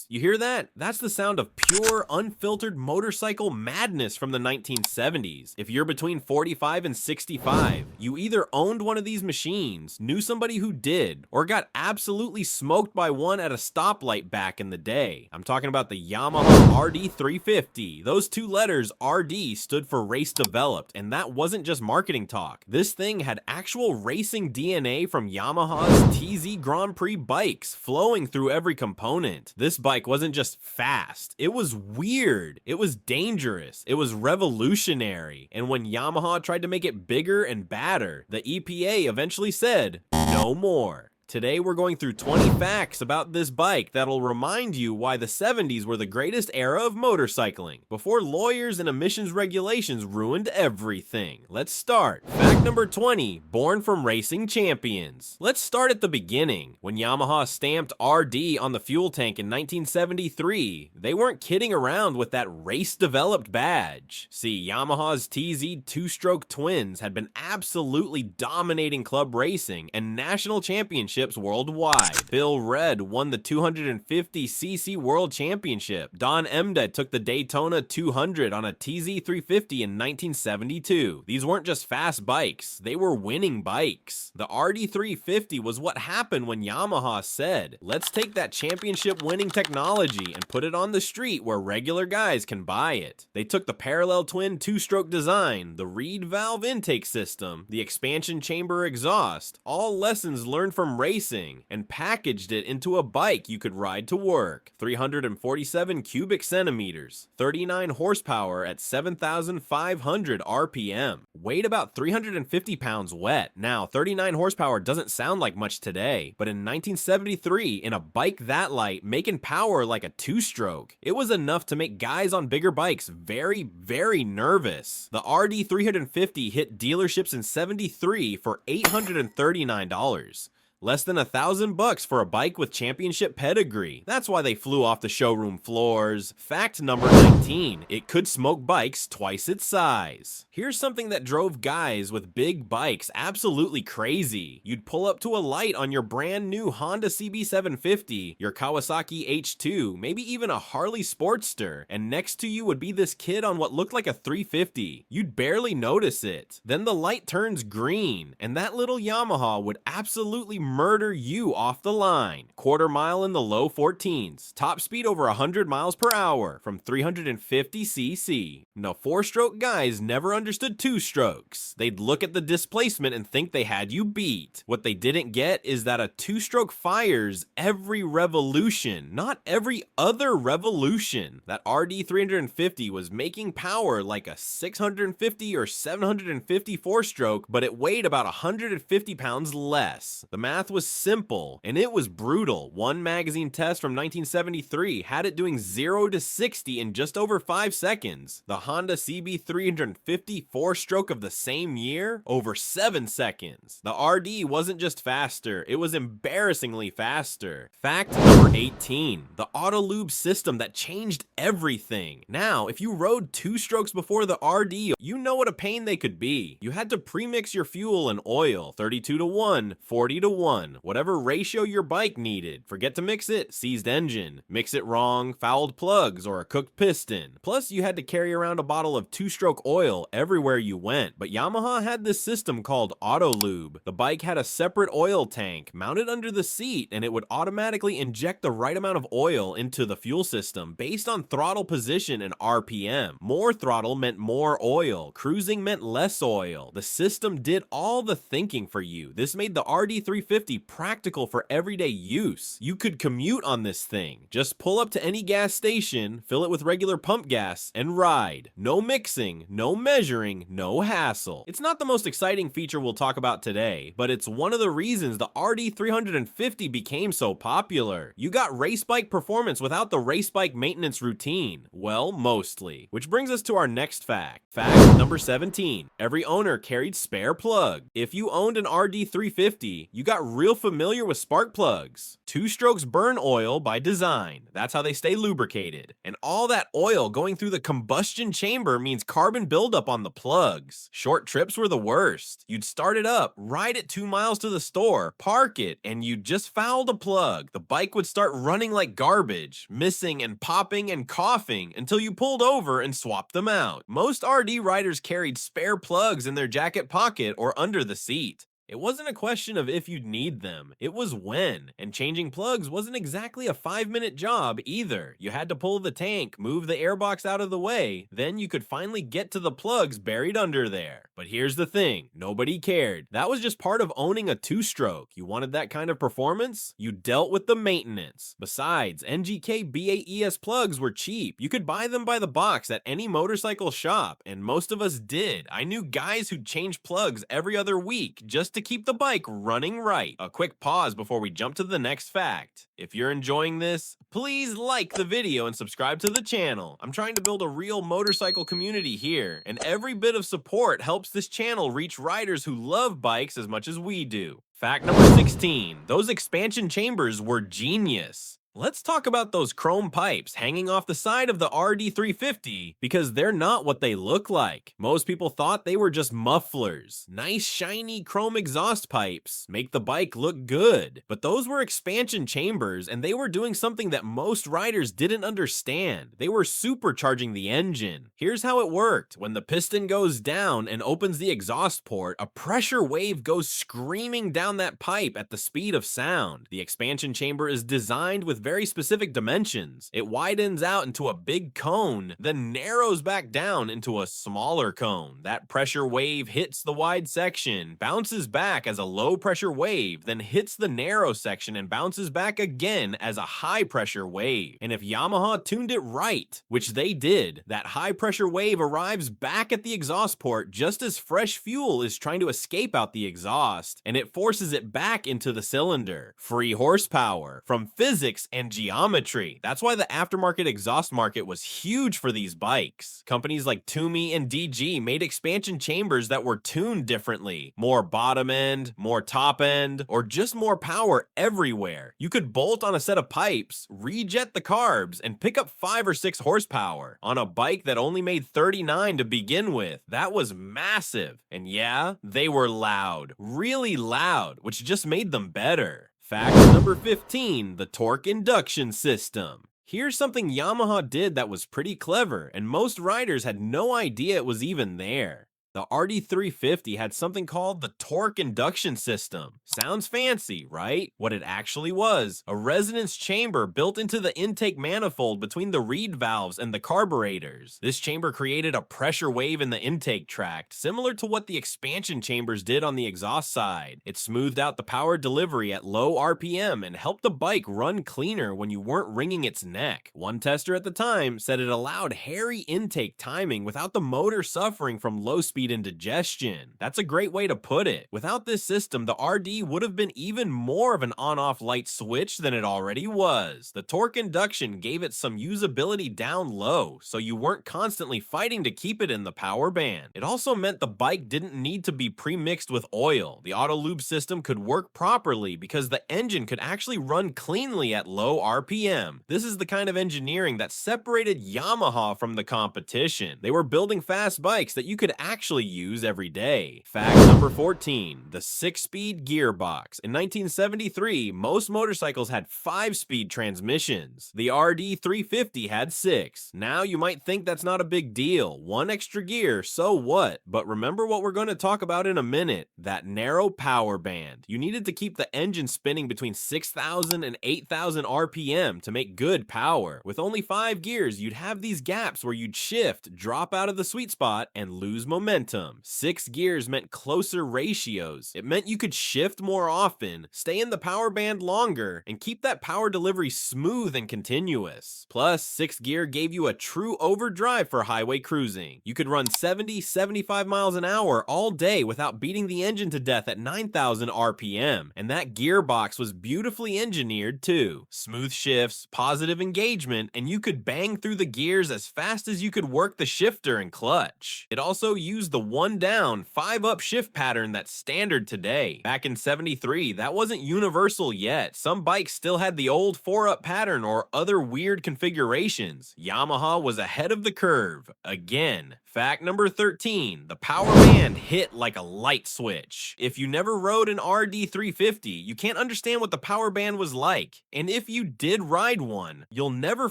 You hear that? That's the sound of pure, unfiltered motorcycle madness from the 1970s. If you're between 45 and 65, you either owned one of these machines, knew somebody who did, or got absolutely smoked by one at a stoplight back in the day. I'm talking about the Yamaha RD350. Those two letters, RD, stood for Race Developed, and that wasn't just marketing talk. This thing had actual racing DNA from Yamaha's TZ Grand Prix bikes flowing through every component. This bike wasn't just fast, it was weird, it was dangerous, it was revolutionary, and when Yamaha tried to make it bigger and badder, the EPA eventually said, no more. Today we're going through 20 facts about this bike that'll remind you why the 70s were the greatest era of motorcycling, before lawyers and emissions regulations ruined everything. Let's start. Fact number 20, born from racing champions. Let's start at the beginning. When Yamaha stamped RD on the fuel tank in 1973, they weren't kidding around with that race-developed badge. See, Yamaha's TZ two-stroke twins had been absolutely dominating club racing and national championships worldwide. Bill Red won the 250cc World Championship. Don Emdet took the Daytona 200 on a TZ350 in 1972. These weren't just fast bikes, they were winning bikes. The RD350 was what happened when Yamaha said, let's take that championship winning technology and put it on the street where regular guys can buy it. They took the parallel twin two-stroke design, the Reed valve intake system, the expansion chamber exhaust, all lessons learned from racing, and packaged it into a bike you could ride to work. 347 cubic centimeters, 39 horsepower at 7,500 RPM, weighed about 350 pounds wet. Now, 39 horsepower doesn't sound like much today, but in 1973, in a bike that light, making power like a two-stroke, it was enough to make guys on bigger bikes very, very nervous. The RD350 hit dealerships in 73 for $839. Less than $1,000 for a bike with championship pedigree. That's why they flew off the showroom floors. Fact number 19, it could smoke bikes twice its size. Here's something that drove guys with big bikes absolutely crazy. You'd pull up to a light on your brand new Honda CB750, your Kawasaki H2, maybe even a Harley Sportster, and next to you would be this kid on what looked like a 350. You'd barely notice it. Then the light turns green, and that little Yamaha would absolutely murder you off the line. Quarter mile in the low 14s. Top speed over 100 miles per hour from 350cc. No, four-stroke guys never understood two-strokes. They'd look at the displacement and think they had you beat. What they didn't get is that a two-stroke fires every revolution, not every other revolution. That RD350 was making power like a 650 or 750 four-stroke, but it weighed about 150 pounds less. The math was simple, and it was brutal. One magazine test from 1973 had it doing 0 to 60 in just over 5 seconds. The Honda CB350 four-stroke of the same year, over 7 seconds. The RD wasn't just faster, it was embarrassingly faster. Fact number 18, the Autolube system that changed everything. Now, if you rode two strokes before the RD, you know what a pain they could be. You had to premix your fuel and oil, 32 to 1, 40 to 1, whatever ratio your bike needed. Forget to mix it, seized engine. Mix it wrong, fouled plugs, or a cooked piston. Plus, you had to carry around a bottle of two-stroke oil everywhere you went. But Yamaha had this system called Autolube. The bike had a separate oil tank mounted under the seat, and it would automatically inject the right amount of oil into the fuel system based on throttle position and RPM. More throttle meant more oil. Cruising meant less oil. The system did all the thinking for you. This made the RD350 practical for everyday use. You could commute on this thing. Just pull up to any gas station, fill it with regular pump gas, and ride. No mixing, no measuring, no hassle. It's not the most exciting feature we'll talk about today, but it's one of the reasons the RD350 became so popular. You got race bike performance without the race bike maintenance routine. Well, mostly. Which brings us to our next fact. Fact number 17. Every owner carried spare plug. If you owned an RD350, you got real familiar with spark plugs. Two strokes burn oil by design. That's how they stay lubricated. And all that oil going through the combustion chamber means carbon buildup on the plugs. Short trips were the worst. You'd start it up, ride it 2 miles to the store, park it, and you'd just foul the plug. The bike would start running like garbage, missing and popping and coughing until you pulled over and swapped them out. Most RD riders carried spare plugs in their jacket pocket or under the seat. It wasn't a question of if you'd need them, it was when, and changing plugs wasn't exactly a 5-minute job either. You had to pull the tank, move the airbox out of the way, then you could finally get to the plugs buried under there. But here's the thing, nobody cared. That was just part of owning a two-stroke. You wanted that kind of performance? You dealt with the maintenance. Besides, NGK BAES plugs were cheap. You could buy them by the box at any motorcycle shop, and most of us did. I knew guys who'd change plugs every other week just to keep the bike running right. A quick pause before we jump to the next fact. If you're enjoying this, please like the video and subscribe to the channel. I'm trying to build a real motorcycle community here, and every bit of support helps this channel reach riders who love bikes as much as we do. Fact number 16, those expansion chambers were genius. Let's talk about those chrome pipes hanging off the side of the RD350 because they're not what they look like. Most people thought they were just mufflers. Nice shiny chrome exhaust pipes make the bike look good. But those were expansion chambers and they were doing something that most riders didn't understand. They were supercharging the engine. Here's how it worked. When the piston goes down and opens the exhaust port, a pressure wave goes screaming down that pipe at the speed of sound. The expansion chamber is designed with very specific dimensions. It widens out into a big cone, then narrows back down into a smaller cone. That pressure wave hits the wide section, bounces back as a low pressure wave, then hits the narrow section and bounces back again as a high pressure wave. And if Yamaha tuned it right, which they did, that high pressure wave arrives back at the exhaust port just as fresh fuel is trying to escape out the exhaust, and it forces it back into the cylinder. Free horsepower from physics and geometry. That's why the aftermarket exhaust market was huge for these bikes. Companies like Toomey and DG made expansion chambers that were tuned differently. More bottom end, more top end, or just more power everywhere. You could bolt on a set of pipes, rejet the carbs, and pick up 5 or 6 horsepower on a bike that only made 39 to begin with. That was massive. And yeah, they were loud. Really loud, which just made them better. Fact number 15, the torque induction system. Here's something Yamaha did that was pretty clever, and most riders had no idea it was even there. The RD350 had something called the torque induction system. Sounds fancy, right? What it actually was, a resonance chamber built into the intake manifold between the reed valves and the carburetors. This chamber created a pressure wave in the intake tract, similar to what the expansion chambers did on the exhaust side. It smoothed out the power delivery at low RPM and helped the bike run cleaner when you weren't wringing its neck. One tester at the time said it allowed hairy intake timing without the motor suffering from low speed indigestion. That's a great way to put it. Without this system, the RD would have been even more of an on-off light switch than it already was. The torque induction gave it some usability down low, so you weren't constantly fighting to keep it in the power band. It also meant the bike didn't need to be pre-mixed with oil. The auto lube system could work properly because the engine could actually run cleanly at low RPM. This is the kind of engineering that separated Yamaha from the competition. They were building fast bikes that you could actually use every day. Fact number 14, the 6-speed gearbox. In 1973, most motorcycles had 5-speed transmissions. The RD350 had 6. Now you might think that's not a big deal. One extra gear, so what? But remember what we're going to talk about in a minute, that narrow power band. You needed to keep the engine spinning between 6,000 and 8,000 RPM to make good power. With only 5 gears, you'd have these gaps where you'd shift, drop out of the sweet spot, and lose momentum. 6 gears meant closer ratios. It meant you could shift more often, stay in the power band longer, and keep that power delivery smooth and continuous. Plus, 6th gear gave you a true overdrive for highway cruising. You could run 70-75 miles an hour all day without beating the engine to death at 9,000 RPM, and that gearbox was beautifully engineered too. Smooth shifts, positive engagement, and you could bang through the gears as fast as you could work the shifter and clutch. It also used used the 1 down, 5 up shift pattern that's standard today. Back in '73, that wasn't universal yet. Some bikes still had the old 4 up pattern or other weird configurations. Yamaha was ahead of the curve. Again. Fact number 13, the power band hit like a light switch. If you never rode an RD350, you can't understand what the power band was like. And if you did ride one, you'll never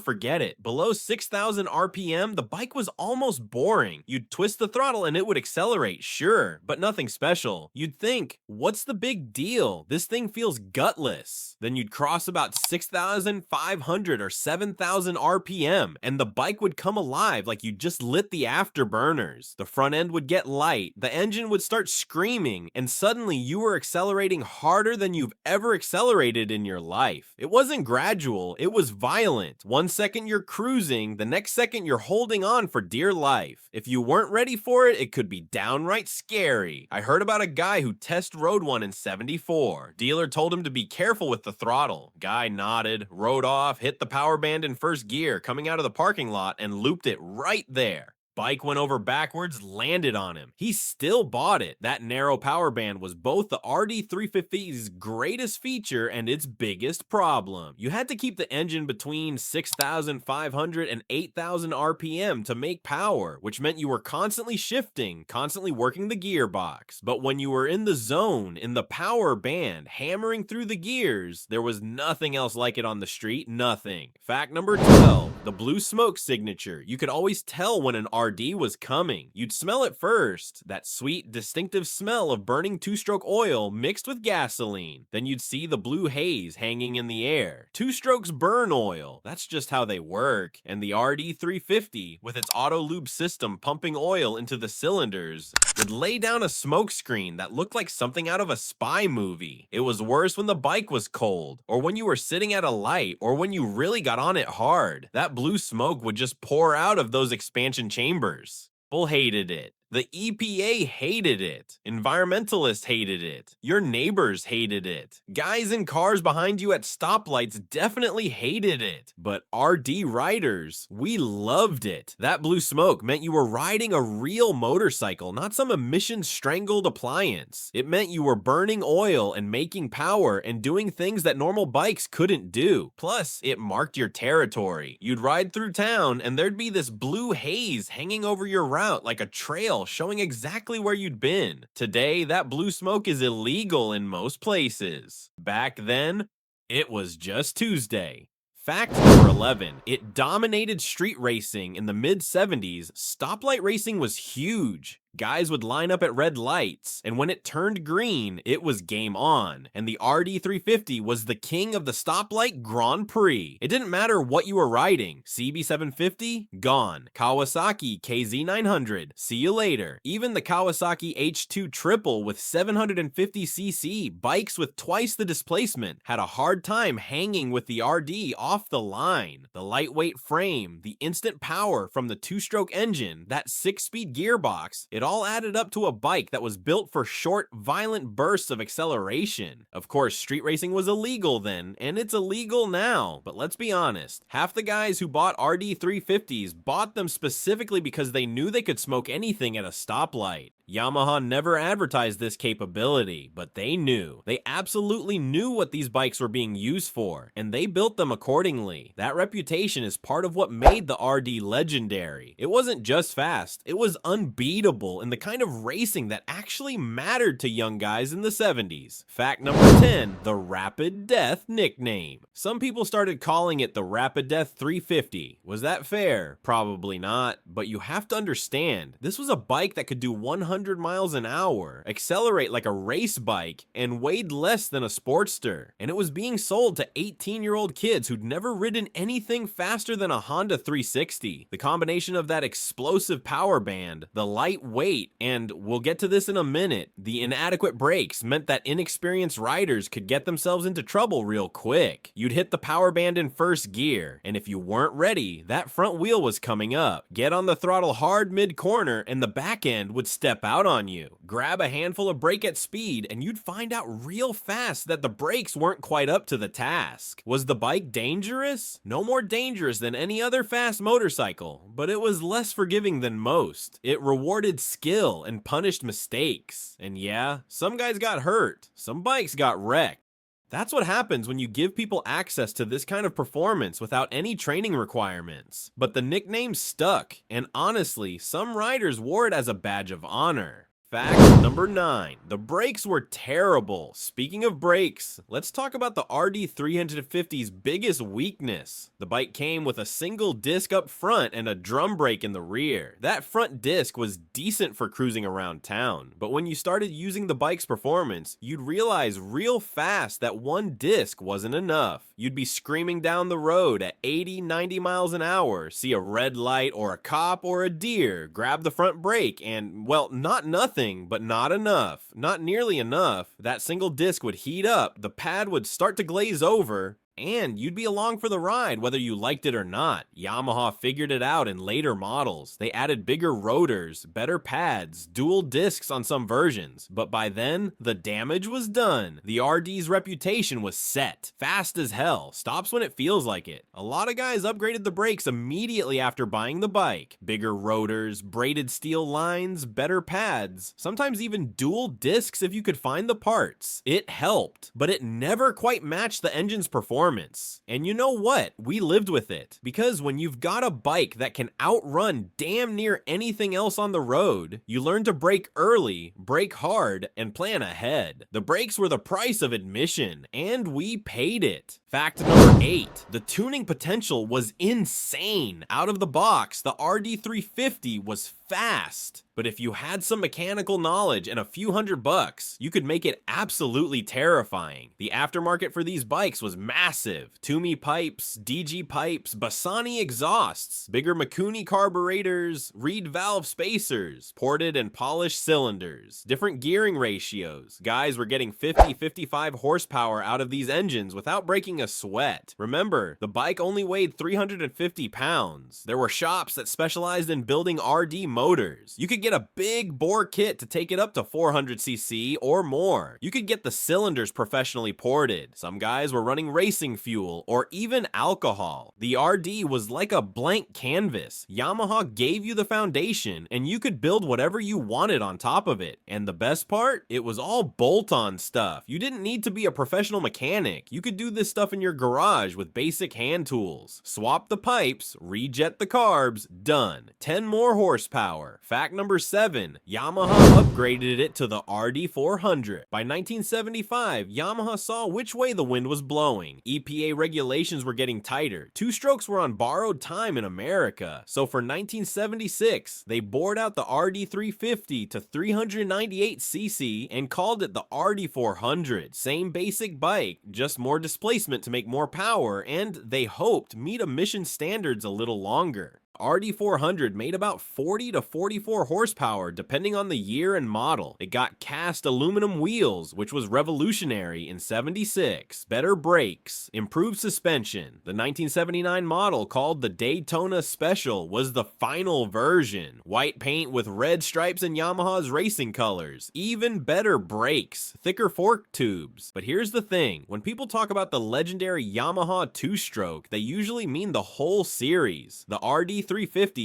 forget it. Below 6,000 RPM, the bike was almost boring. You'd twist the throttle and it would accelerate, sure, but nothing special. You'd think, what's the big deal? This thing feels gutless. Then you'd cross about 6,500 or 7,000 RPM, and the bike would come alive like you just lit the afterburners. The front end would get light, the engine would start screaming, and suddenly you were accelerating harder than you've ever accelerated in your life. It wasn't gradual, it was violent. 1 second you're cruising, the next second you're holding on for dear life. If you weren't ready for it, it could be downright scary. I heard about a guy who test rode one in '74. Dealer told him to be careful with the throttle. Guy nodded, rode off, hit the power band in first gear, coming out of the parking lot, and looped it right there. Bike went over backwards, landed on him. He still bought it. That narrow power band was both the RD350's greatest feature and its biggest problem. You had to keep the engine between 6,500 and 8,000 RPM to make power, which meant you were constantly shifting, constantly working the gearbox. But when you were in the zone, in the power band, hammering through the gears, there was nothing else like it on the street, nothing. Fact number 12, the blue smoke signature. You could always tell when an RD was coming. You'd smell it first, that sweet, distinctive smell of burning two-stroke oil mixed with gasoline. Then you'd see the blue haze hanging in the air. Two-strokes burn oil. That's just how they work. And the RD350, with its auto lube system pumping oil into the cylinders, would lay down a smoke screen that looked like something out of a spy movie. It was worse when the bike was cold, or when you were sitting at a light, or when you really got on it hard. That blue smoke would just pour out of those expansion chambers. People hated it. The EPA hated it. Environmentalists hated it. Your neighbors hated it. Guys in cars behind you at stoplights definitely hated it. But RD riders, we loved it. That blue smoke meant you were riding a real motorcycle, not some emission-strangled appliance. It meant you were burning oil and making power and doing things that normal bikes couldn't do. Plus, it marked your territory. You'd ride through town and there'd be this blue haze hanging over your route like a trail showing exactly where you'd been. Today, that blue smoke is illegal in most places. Back then, it was just Tuesday. Fact number 11, it dominated street racing in the mid-70s. Stoplight racing was huge. Guys would line up at red lights, and when it turned green, it was game on. And the RD350 was the king of the stoplight Grand Prix. It didn't matter what you were riding. CB750, gone. Kawasaki KZ900, see you later. Even the Kawasaki H2 Triple with 750cc, bikes with twice the displacement, had a hard time hanging with the RD off the line. The lightweight frame, the instant power from the two-stroke engine, that 6-speed gearbox, it all added up to a bike that was built for short, violent bursts of acceleration. Of course, street racing was illegal then, and it's illegal now. But let's be honest, half the guys who bought RD350s bought them specifically because they knew they could smoke anything at a stoplight. Yamaha never advertised this capability, but they knew. They absolutely knew what these bikes were being used for, and they built them accordingly. That reputation is part of what made the RD legendary. It wasn't just fast, it was unbeatable in the kind of racing that actually mattered to young guys in the 70s. Fact number 10, the Rapid Death nickname. Some people started calling it the Rapid Death 350. Was that fair? Probably not, but you have to understand, this was a bike that could do 100 miles an hour, accelerate like a race bike, and weighed less than a Sportster. And it was being sold to 18-year-old kids who'd never ridden anything faster than a Honda 360. The combination of that explosive power band, the light weight, and we'll get to this in a minute, the inadequate brakes meant that inexperienced riders could get themselves into trouble real quick. You'd hit the power band in first gear, and if you weren't ready, that front wheel was coming up. Get on the throttle hard mid-corner, and the back end would step out on you. Grab a handful of brake at speed, and you'd find out real fast that the brakes weren't quite up to the task. Was the bike dangerous? No more dangerous than any other fast motorcycle, but it was less forgiving than most. It rewarded skill and punished mistakes. And yeah, some guys got hurt. Some bikes got wrecked. That's what happens when you give people access to this kind of performance without any training requirements. But the nickname stuck, and honestly, some riders wore it as a badge of honor. Fact number 9. The brakes were terrible. Speaking of brakes, let's talk about the RD350's biggest weakness. The bike came with a single disc up front and a drum brake in the rear. That front disc was decent for cruising around town, but when you started using the bike's performance, you'd realize real fast that one disc wasn't enough. You'd be screaming down the road at 80, 90 miles an hour, see a red light or a cop or a deer, grab the front brake, and, well, not nothing, but not enough. Not nearly enough. That single disc would heat up, the pad would start to glaze over, and you'd be along for the ride whether you liked it or not. Yamaha figured it out in later models. They added bigger rotors, better pads, dual discs on some versions, but by then, the damage was done. The RD's reputation was set. Fast as hell, stops when it feels like it. A lot of guys upgraded the brakes immediately after buying the bike. Bigger rotors, braided steel lines, better pads, sometimes even dual discs if you could find the parts. It helped, but it never quite matched the engine's performance. And you know what? We lived with it. Because when you've got a bike that can outrun damn near anything else on the road, you learn to brake early, brake hard, and plan ahead. The brakes were the price of admission, and we paid it. Fact number 8. The tuning potential was insane. Out of the box, the RD350 was fast. But if you had some mechanical knowledge and a few $100, you could make it absolutely terrifying. The aftermarket for these bikes was massive. Toomey pipes, DG pipes, Bassani exhausts, bigger Mikuni carburetors, Reed valve spacers, ported and polished cylinders, different gearing ratios. Guys were getting 50-55 horsepower out of these engines without breaking a sweat. Remember, the bike only weighed 350 pounds. There were shops that specialized in building RD motors. You could get a big bore kit to take it up to 400cc or more. You could get the cylinders professionally ported. Some guys were running racing fuel or even alcohol. The RD was like a blank canvas. Yamaha gave you the foundation and you could build whatever you wanted on top of it. And the best part? It was all bolt-on stuff. You didn't need to be a professional mechanic. You could do this stuff in your garage with basic hand tools. Swap the pipes, rejet the carbs, done. 10 more horsepower. Fact number 7, Yamaha upgraded it to the RD400. By 1975, Yamaha saw which way the wind was blowing. EPA regulations were getting tighter. Two-strokes were on borrowed time in America. So for 1976, they bored out the RD350 to 398cc and called it the RD400. Same basic bike, just more displacement to make more power, and they hoped meet emission standards a little longer. RD400 made about 40 to 44 horsepower depending on the year and model. It got cast aluminum wheels, which was revolutionary in 76, better brakes, improved suspension. The 1979 model called the Daytona Special was the final version. White paint with red stripes and Yamaha's racing colors. Even better brakes, thicker fork tubes. But here's the thing, when people talk about the legendary Yamaha two-stroke, they usually mean the whole series. The RD350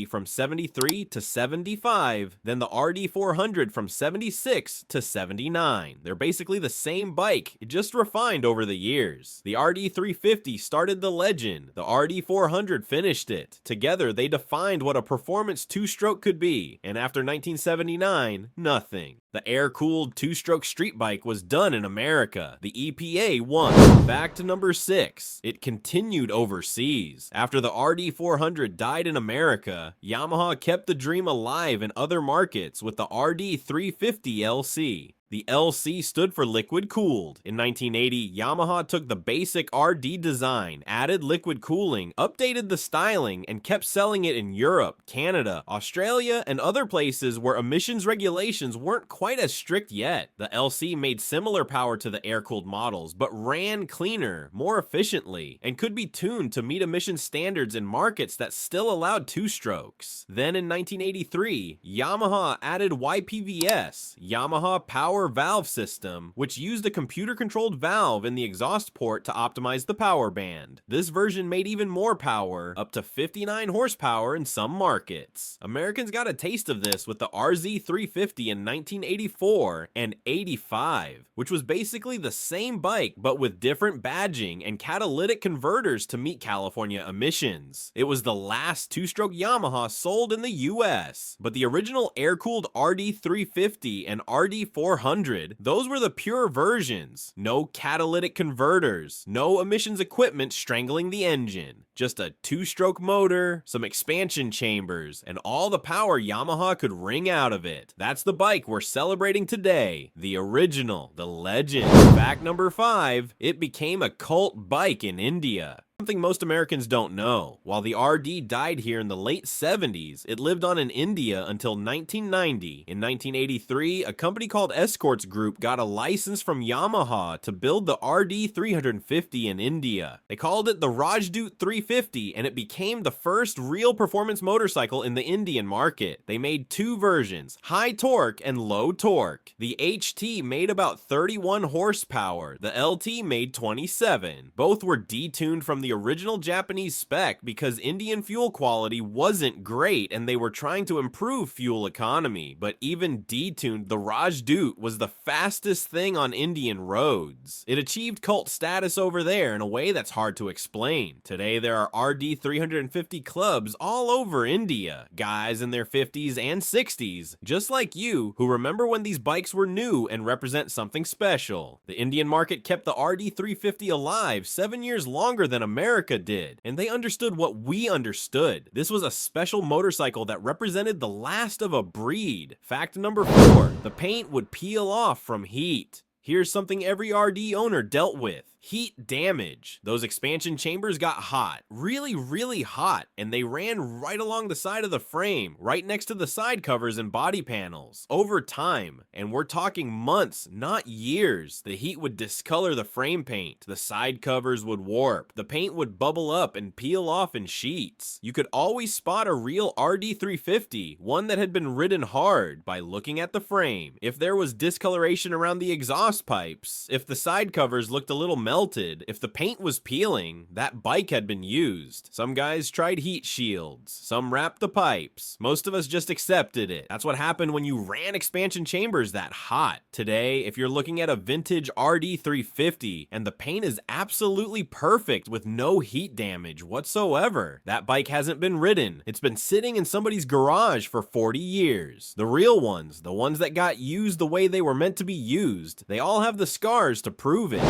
from 73 to 75, then the RD400 from 76 to 79. They're basically the same bike, just refined over the years. The RD350 started the legend, the RD400 finished it. Together, they defined what a performance two-stroke could be, and after 1979, nothing. The air-cooled two-stroke street bike was done in America. The EPA won. Fact number 6, it continued overseas. After the RD400 died in America, Yamaha kept the dream alive in other markets with the RD350 LC. The LC stood for liquid cooled. In 1980, Yamaha took the basic RD design, added liquid cooling, updated the styling, and kept selling it in Europe, Canada, Australia, and other places where emissions regulations weren't quite as strict yet. The LC made similar power to the air-cooled models, but ran cleaner, more efficiently, and could be tuned to meet emission standards in markets that still allowed two-strokes. Then in 1983, Yamaha added YPVS, Yamaha Power Valve System, which used a computer-controlled valve in the exhaust port to optimize the power band. This version made even more power, up to 59 horsepower in some markets. Americans got a taste of this with the RZ350 in 1984 and 85, which was basically the same bike but with different badging and catalytic converters to meet California emissions. It was the last two-stroke Yamaha sold in the US, but the original air-cooled RD350 and RD400, those were the pure versions. No catalytic converters, no emissions equipment strangling the engine. Just a two-stroke motor, some expansion chambers, and all the power Yamaha could wring out of it. That's the bike we're celebrating today. The original, the legend. Fact number 5, it became a cult bike in India. Something most Americans don't know. While the RD died here in the late 70s, it lived on in India until 1990. In 1983, a company called Escorts Group got a license from Yamaha to build the RD350 in India. They called it the Rajdoot 350, and it became the first real performance motorcycle in the Indian market. They made two versions, high torque and low torque. The HT made about 31 horsepower. The LT made 27. Both were detuned from the original Japanese spec because Indian fuel quality wasn't great and they were trying to improve fuel economy, but even detuned, the Rajdoot was the fastest thing on Indian roads. It achieved cult status over there in a way that's hard to explain. Today there are RD350 clubs all over India, guys in their 50s and 60s, just like you, who remember when these bikes were new and represent something special. The Indian market kept the RD350 alive 7 years longer than America did, and they understood what we understood. This was a special motorcycle that represented the last of a breed. Fact number 4, the paint would peel off from heat. Here's something every RD owner dealt with. Heat damage. Those expansion chambers got hot, really hot, and they ran right along the side of the frame, right next to the side covers and body panels. Over time, and we're talking months, not years, the heat would discolor the frame paint, the side covers would warp, the paint would bubble up and peel off in sheets. You could always spot a real RD350, one that had been ridden hard, by looking at the frame. If there was discoloration around the exhaust pipes, if the side covers looked a little melted, if the paint was peeling, that bike had been used. Some guys tried heat shields, some wrapped the pipes. Most of us just accepted it. That's what happened when you ran expansion chambers that hot. Today, if you're looking at a vintage RD350 and the paint is absolutely perfect with no heat damage whatsoever, that bike hasn't been ridden. It's been sitting in somebody's garage for 40 years. The real ones, the ones that got used the way they were meant to be used, they all have the scars to prove it.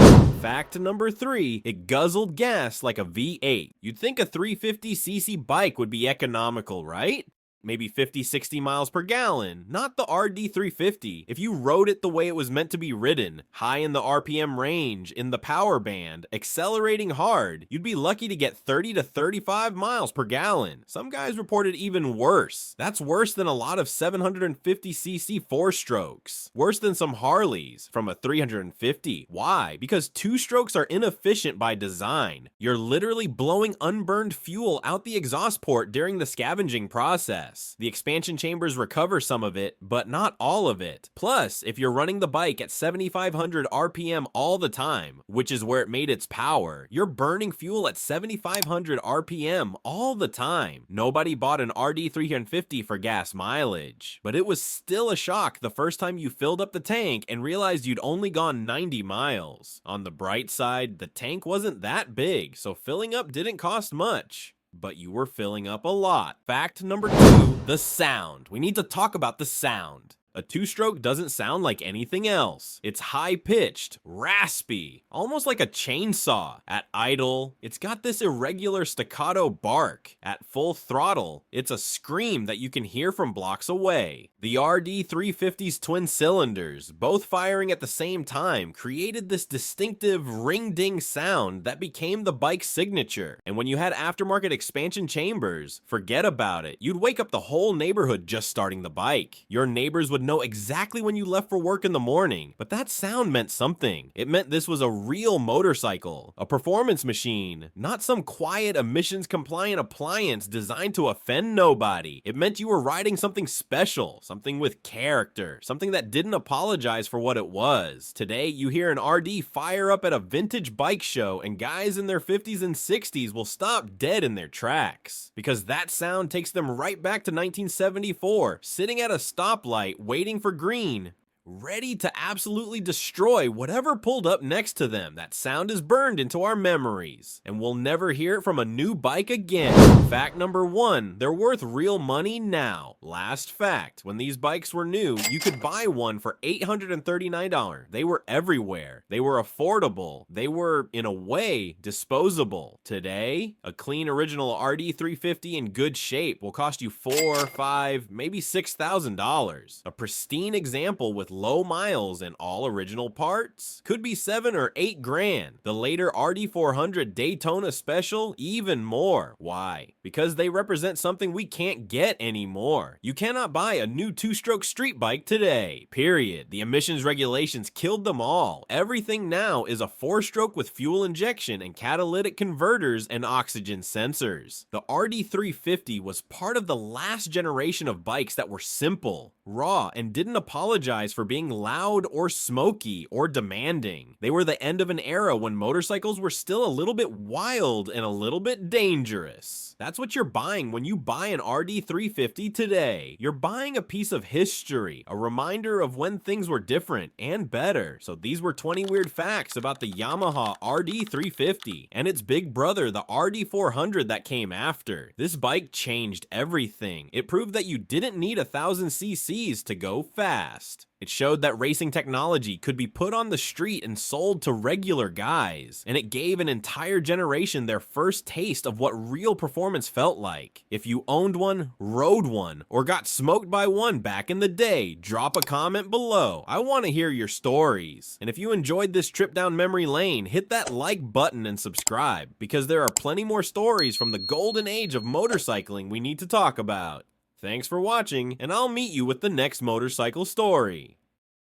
Fact number 3, it guzzled gas like a V8. You'd think a 350cc bike would be economical, right? Maybe 50-60 miles per gallon, not the RD350. If you rode it the way it was meant to be ridden, high in the RPM range, in the power band, accelerating hard, you'd be lucky to get 30 to 35 miles per gallon. Some guys reported even worse. That's worse than a lot of 750cc 4-strokes. Worse than some Harleys from a 350. Why? Because 2-strokes are inefficient by design. You're literally blowing unburned fuel out the exhaust port during the scavenging process. The expansion chambers recover some of it, but not all of it. Plus, if you're running the bike at 7,500 RPM all the time, which is where it made its power, you're burning fuel at 7,500 RPM all the time. Nobody bought an RD350 for gas mileage, but it was still a shock the first time you filled up the tank and realized you'd only gone 90 miles. On the bright side, the tank wasn't that big, so filling up didn't cost much. But you were filling up a lot. Fact number 2, the sound. We need to talk about the sound. A two-stroke doesn't sound like anything else. It's high-pitched, raspy, almost like a chainsaw. At idle, it's got this irregular staccato bark. At full throttle, it's a scream that you can hear from blocks away. The RD350's twin cylinders, both firing at the same time, created this distinctive ring-ding sound that became the bike's signature. And when you had aftermarket expansion chambers, forget about it. You'd wake up the whole neighborhood just starting the bike. Your neighbors would know exactly when you left for work in the morning, but that sound meant something. It meant this was a real motorcycle, a performance machine, not some quiet emissions-compliant appliance designed to offend nobody. It meant you were riding something special, something with character, something that didn't apologize for what it was. Today, you hear an RD fire up at a vintage bike show, and guys in their 50s and 60s will stop dead in their tracks, because that sound takes them right back to 1974, sitting at a stoplight waiting for green, ready to absolutely destroy whatever pulled up next to them. That sound is burned into our memories, and we'll never hear it from a new bike again. Fact number 1, they're worth real money now. Last fact, when these bikes were new, you could buy one for $839. They were everywhere. They were affordable. They were, in a way, disposable. Today, a clean original RD350 in good shape will cost you $4,000, $5,000, maybe $6,000. A pristine example with low miles and all original parts could be $7 or $8,000. The later RD400 Daytona Special, even more. Why? Because they represent something we can't get anymore. You cannot buy a new two-stroke street bike today, period. The emissions regulations killed them all. Everything now is a four-stroke with fuel injection and catalytic converters and oxygen sensors. The RD350 was part of the last generation of bikes that were simple, raw, and didn't apologize for being loud or smoky or demanding. They were the end of an era when motorcycles were still a little bit wild and a little bit dangerous. That's what you're buying when you buy an RD350 today. You're buying a piece of history, a reminder of when things were different and better. So these were 20 weird facts about the Yamaha RD350 and its big brother, the RD400 that came after. This bike changed everything. It proved that you didn't need 1,000 cc's to go fast. It showed that racing technology could be put on the street and sold to regular guys, and it gave an entire generation their first taste of what real performance felt like. If you owned one, rode one, or got smoked by one back in the day, drop a comment below. I want to hear your stories. And if you enjoyed this trip down memory lane, hit that like button and subscribe, because there are plenty more stories from the golden age of motorcycling we need to talk about. Thanks for watching, and I'll meet you with the next motorcycle story.